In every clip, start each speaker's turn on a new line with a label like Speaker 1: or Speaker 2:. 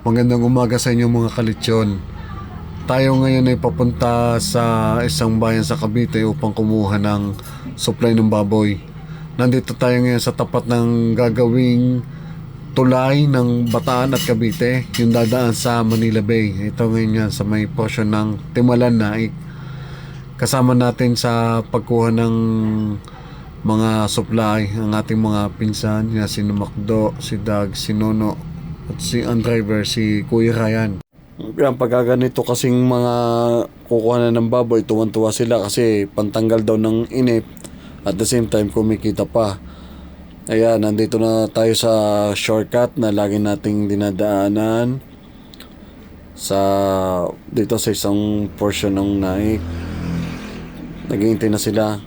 Speaker 1: Magandang umaga sa inyo mga kalitsyon. Tayo ngayon ay papunta sa isang bayan sa Cavite upang kumuha ng supply ng baboy. Nandito tayo ngayon sa tapat ng gagawing tulay ng Bataan at Cavite, yung dadaan sa Manila Bay. Ito ngayon yan sa may portion ng Timalan Naik. Kasama natin sa pagkuha ng mga supply ang ating mga pinsan, si Macdo, si Dag, si Nono at si ang driver, si Kuya Ryan. Yan, pagkaganito kasing mga kukuha na ng baboy, tuwan-tuwa sila kasi pantanggal daw ng inip at the same time kumikita pa. Ayan, nandito na tayo sa shortcut na lagi nating dinadaanan dito sa isang portion ng Naik. Naghihintay na sila.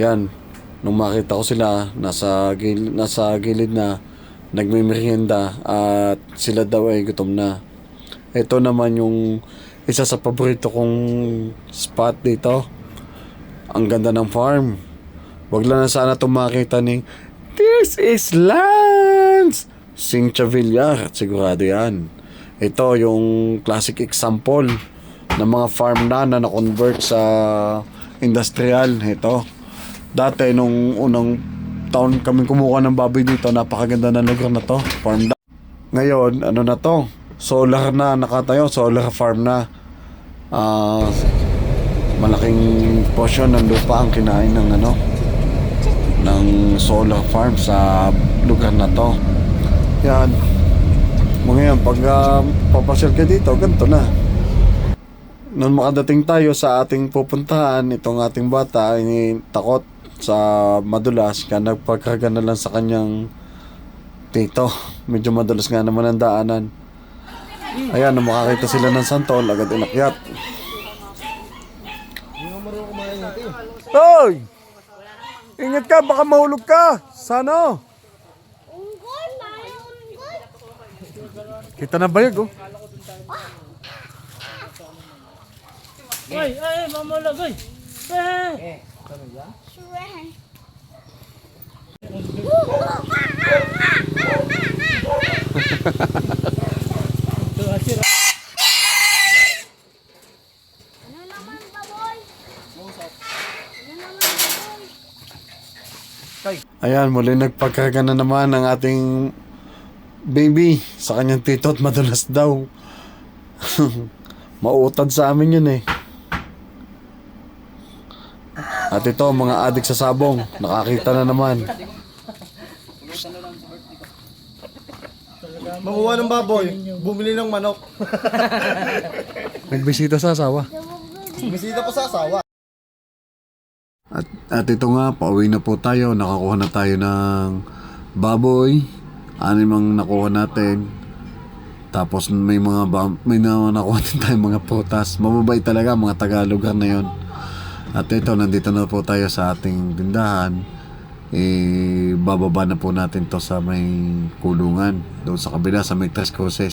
Speaker 1: Yan, nung makita ko sila nasa gilid na nagmimerienda at sila daw ay gutom na. Ito naman yung isa sa paborito kong spot dito. Ang ganda ng farm. Wag lang na sana itong makita ni "This is Lance Singcha Villar." Sigurado yan. Ito yung classic example ng mga farm na na-convert sa industrial. Ito. Dati nung unang taon kami kumuha ng baboy dito, napakaganda ng lugar na to. Farm na. Ngayon, ano na to? Solar na nakatayo, solar farm na. Malaking portion ng lupa ang kinain ng solar farm sa lugar na to. Yan. Ngayon, pag papasyal ka dito, ganito na. Nung makadating tayo sa ating pupuntahan, itong ating bata ay takot sa madulas, kaya nagpagkarga na lang sa kanyang tito. Medyo madulas nga naman ang daanan. Ayan, nung makakita sila ng santol, agad inakyat. Hoy! Ingat ka, baka mahulog ka. Sana? Kita na bayag, oh.
Speaker 2: Ay, mamalag, ay.
Speaker 1: Ayan, muli nagpagkarga na naman ang ating baby sa kanyang tito at madulas daw. Mauutad sa amin yun eh. At ito, mga adik sa sabong, nakakita na naman.
Speaker 3: Makuha ng baboy, bumili ng manok.
Speaker 1: Nagbisita sa asawa.
Speaker 3: Bisita pa sa asawa.
Speaker 1: At ito nga, pauwi na po tayo. Nakakuha na tayo ng baboy. Anim ang nakuha natin. Tapos may nakuha din tayo mga putas. Mababait talaga mga taga-lugar na yon. At ito, nandito na po tayo sa ating tindahan. Bababa na po natin to sa may kulungan. Doon sa kabila, sa may Tres Cruces.